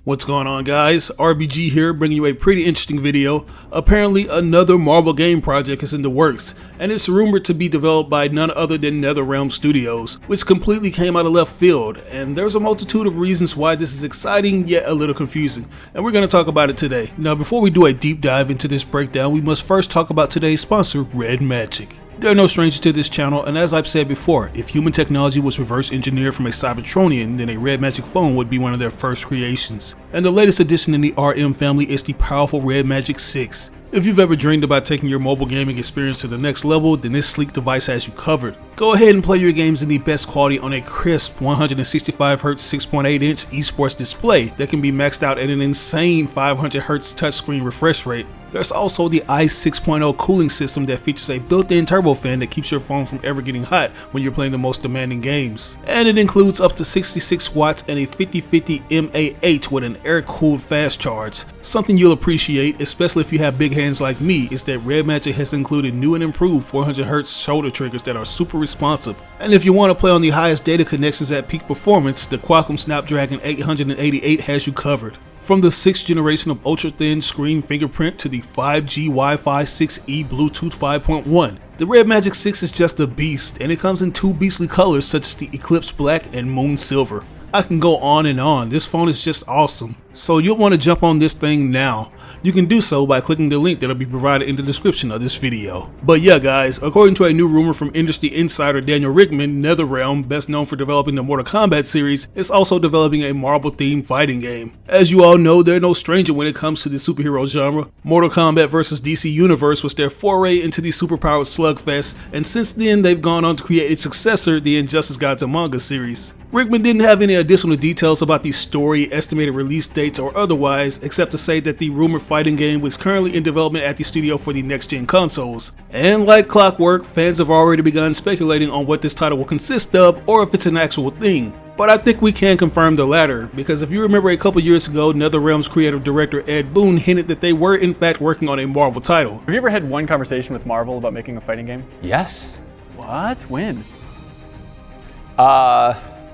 What's going on, guys? RBG here, bringing you a pretty interesting video. Apparently another Marvel game project is in the works, and it's rumored to be developed by none other than NetherRealm Studios, which completely came out of left field, and there's a multitude of reasons why this is exciting yet a little confusing, and we're going to talk about it today. Now, before we do a deep dive into this breakdown, we must first talk about today's sponsor, RedMagic. They're no stranger to this channel, and as I've said before, if human technology was reverse engineered from a Cybertronian, then a RedMagic phone would be one of their first creations. And the latest addition in the RM family is the powerful RedMagic 6. If you've ever dreamed about taking your mobile gaming experience to the next level, then this sleek device has you covered. Go ahead and play your games in the best quality on a crisp 165Hz 6.8-inch esports display that can be maxed out at an insane 500Hz touchscreen refresh rate. There's also the ICE 6.0 cooling system that features a built-in turbofan that keeps your phone from ever getting hot when you're playing the most demanding games. And it includes up to 66 watts and a 5050 mAh with an air-cooled fast charge. Something you'll appreciate, especially if you have big hands like me, is that RedMagic has included new and improved 400Hz shoulder triggers that are super responsive. And if you want to play on the highest data connections at peak performance, the Qualcomm Snapdragon 888 has you covered. From the 6th generation of ultra-thin Screen Fingerprint to the 5G Wi-Fi 6E Bluetooth 5.1, the RedMagic 6 is just a beast, and it comes in two beastly colors such as the Eclipse Black and Moon Silver. I can go on and on, this phone is just awesome. So you'll want to jump on this thing now. You can do so by clicking the link that'll be provided in the description of this video. But yeah guys, according to a new rumor from industry insider Daniel Richtman, NetherRealm, best known for developing the Mortal Kombat series, is also developing a Marvel-themed fighting game. As you all know, they're no stranger when it comes to the superhero genre. Mortal Kombat vs. DC Universe was their foray into the superpowered slugfest, and since then they've gone on to create its successor, the Injustice Gods Among Us series. Richtman didn't have any additional details about the story, estimated release dates, or otherwise, except to say that the rumored fighting game was currently in development at the studio for the next-gen consoles. And like clockwork, fans have already begun speculating on what this title will consist of, or if it's an actual thing. But I think we can confirm the latter, because if you remember a couple years ago, NetherRealm's creative director Ed Boon hinted that they were in fact working on a Marvel title. Have you ever had one conversation with Marvel about making a fighting game? Yes. What? When?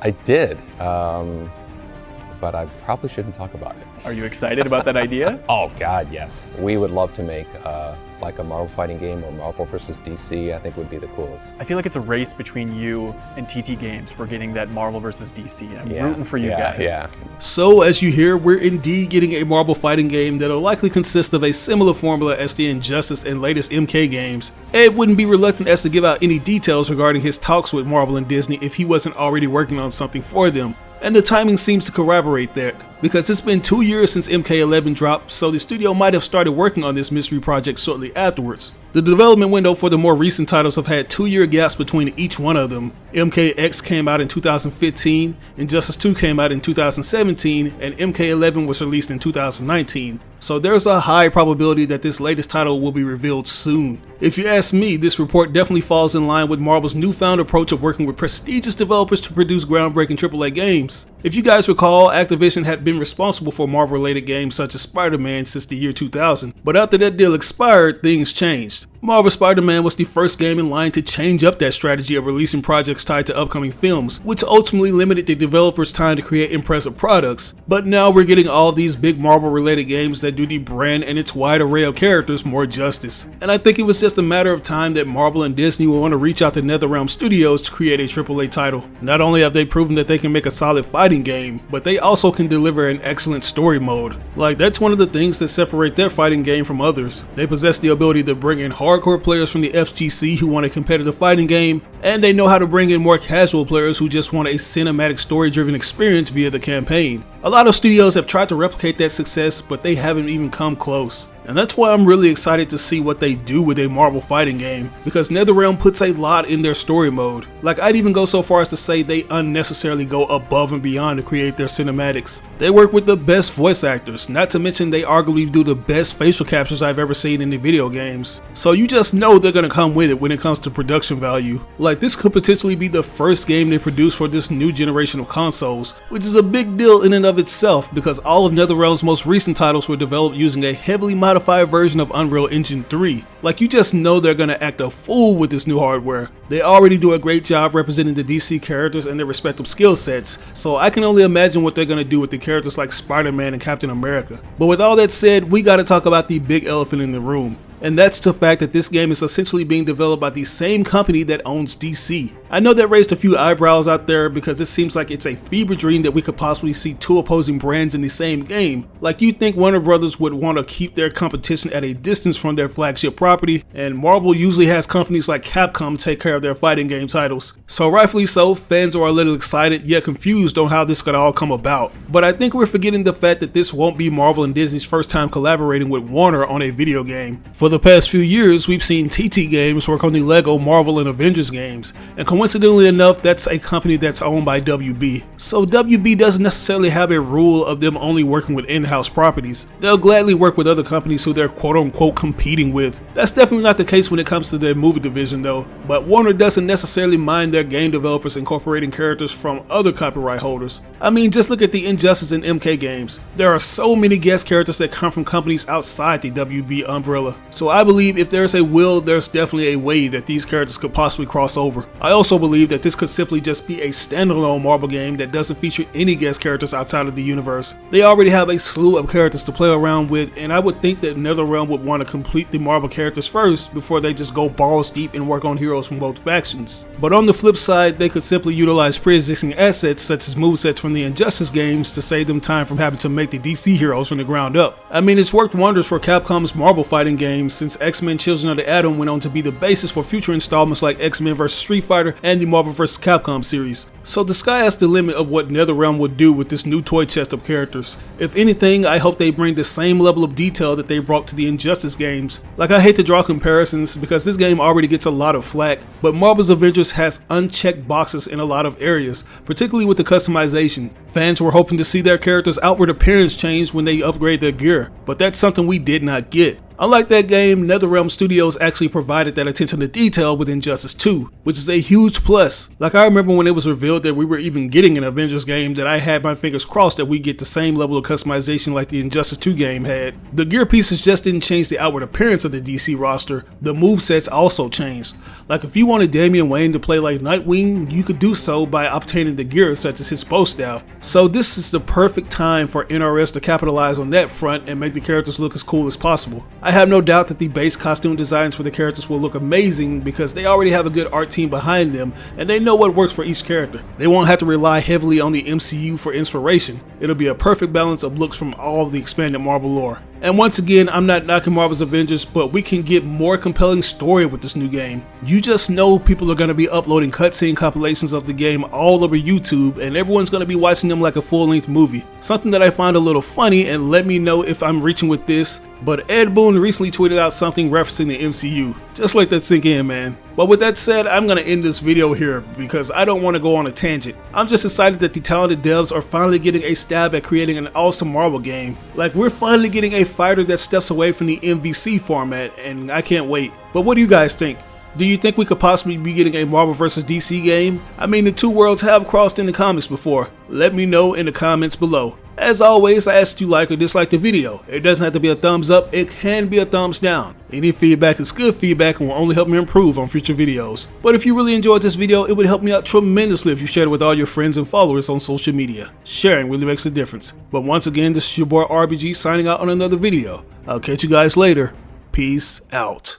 I did, but I probably shouldn't talk about it. Are you excited about that idea? Oh God, yes. We would love to make like a Marvel fighting game or Marvel versus DC. I think would be the coolest. I feel like it's a race between you and TT Games for getting that Marvel versus DC. I'm rooting for you guys. Yeah. So as you hear, we're indeed getting a Marvel fighting game that'll likely consist of a similar formula as the Injustice and latest MK games. Ed wouldn't be reluctant as to give out any details regarding his talks with Marvel and Disney if he wasn't already working on something for them. And the timing seems to corroborate that, because it's been 2 years since MK11 dropped, so the studio might have started working on this mystery project shortly afterwards. The development window for the more recent titles have had 2-year gaps between each one of them. MKX came out in 2015, Injustice 2 came out in 2017, and MK11 was released in 2019. So there's a high probability that this latest title will be revealed soon. If you ask me, this report definitely falls in line with Marvel's newfound approach of working with prestigious developers to produce groundbreaking AAA games. If you guys recall, Activision had been responsible for Marvel-related games such as Spider-Man since the year 2000, but after that deal expired, things changed. Marvel Spider-Man was the first game in line to change up that strategy of releasing projects tied to upcoming films, which ultimately limited the developers' time to create impressive products. But now we're getting all these big Marvel-related games that do the brand and its wide array of characters more justice. And I think it was just a matter of time that Marvel and Disney will want to reach out to NetherRealm Studios to create a AAA title. Not only have they proven that they can make a solid fighting game, but they also can deliver an excellent story mode. Like, that's one of the things that separate their fighting game from others. They possess the ability to bring in hardcore players from the FGC who want a competitive fighting game, and they know how to bring in more casual players who just want a cinematic story-driven experience via the campaign. A lot of studios have tried to replicate that success, but they haven't even come close. And that's why I'm really excited to see what they do with a Marvel fighting game, because NetherRealm puts a lot in their story mode. Like, I'd even go so far as to say they unnecessarily go above and beyond to create their cinematics. They work with the best voice actors, not to mention they arguably do the best facial captures I've ever seen in the video games. So you just know they're gonna come with it when it comes to production value. Like, this could potentially be the first game they produce for this new generation of consoles, which is a big deal in and of of itself because all of NetherRealm's most recent titles were developed using a heavily modified version of Unreal Engine 3. Like, you just know they're gonna act a fool with this new hardware. They already do a great job representing the DC characters and their respective skill sets, so I can only imagine what they're gonna do with the characters like Spider-Man and Captain America. But with all that said, we gotta talk about the big elephant in the room. And that's the fact that this game is essentially being developed by the same company that owns DC. I know that raised a few eyebrows out there because it seems like it's a fever dream that we could possibly see two opposing brands in the same game. Like, you'd think Warner Brothers would want to keep their competition at a distance from their flagship property, and Marvel usually has companies like Capcom take care of their fighting game titles. So rightfully so, fans are a little excited yet confused on how this could all come about. But I think we're forgetting the fact that this won't be Marvel and Disney's first time collaborating with Warner on a video game. For the past few years, we've seen TT Games work on the Lego, Marvel, and Avengers games, and coincidentally enough, that's a company that's owned by WB. So WB doesn't necessarily have a rule of them only working with in-house properties. They'll gladly work with other companies who they're quote-unquote competing with. That's definitely not the case when it comes to their movie division though, but Warner doesn't necessarily mind their game developers incorporating characters from other copyright holders. I mean, just look at the Injustice and MK games. There are so many guest characters that come from companies outside the WB umbrella. So I believe if there's a will, there's definitely a way that these characters could possibly cross over. I also believe that this could simply just be a standalone Marvel game that doesn't feature any guest characters outside of the universe. They already have a slew of characters to play around with, and I would think that NetherRealm would want to complete the Marvel characters first before they just go balls deep and work on heroes from both factions. But on the flip side, they could simply utilize pre-existing assets such as movesets from the Injustice games to save them time from having to make the DC heroes from the ground up. I mean, it's worked wonders for Capcom's Marvel fighting games since X-Men Children of the Atom went on to be the basis for future installments like X-Men vs. Street Fighter and the Marvel vs. Capcom series. So the sky has the limit of what NetherRealm would do with this new toy chest of characters. If anything, I hope they bring the same level of detail that they brought to the Injustice games. Like, I hate to draw comparisons because this game already gets a lot of flack, but Marvel's Avengers has unchecked boxes in a lot of areas, particularly with the customization. Fans were hoping to see their characters' outward appearance change when they upgrade their gear, but that's something we did not get. Unlike that game, NetherRealm Studios actually provided that attention to detail with Injustice 2, which is a huge plus. Like, I remember when it was revealed that we were even getting an Avengers game that I had my fingers crossed that we get the same level of customization like the Injustice 2 game had. The gear pieces just didn't change the outward appearance of the DC roster, the movesets also changed. Like, if you wanted Damian Wayne to play like Nightwing, you could do so by obtaining the gear such as his bow staff. So this is the perfect time for NRS to capitalize on that front and make the characters look as cool as possible. I have no doubt that the base costume designs for the characters will look amazing because they already have a good art team behind them and they know what works for each character. They won't have to rely heavily on the MCU for inspiration. It'll be a perfect balance of looks from all of the expanded Marvel lore. And once again, I'm not knocking Marvel's Avengers, but we can get more compelling story with this new game. You just know people are going to be uploading cutscene compilations of the game all over YouTube, and everyone's going to be watching them like a full-length movie. Something that I find a little funny, and let me know if I'm reaching with this, but Ed Boon recently tweeted out something referencing the MCU. Just let that sink in, man. But with that said, I'm going to end this video here because I don't want to go on a tangent. I'm just excited that the talented devs are finally getting a stab at creating an awesome Marvel game. Like, we're finally getting a fighter that steps away from the MVC format, and I can't wait. But what do you guys think? Do you think we could possibly be getting a Marvel vs. DC game? I mean, the two worlds have crossed in the comics before. Let me know in the comments below. As always, I ask you like or dislike the video. It doesn't have to be a thumbs up, it can be a thumbs down. Any feedback is good feedback and will only help me improve on future videos. But if you really enjoyed this video, it would help me out tremendously if you shared it with all your friends and followers on social media. Sharing really makes a difference. But once again, this is your boy RBG signing out on another video. I'll catch you guys later. Peace out.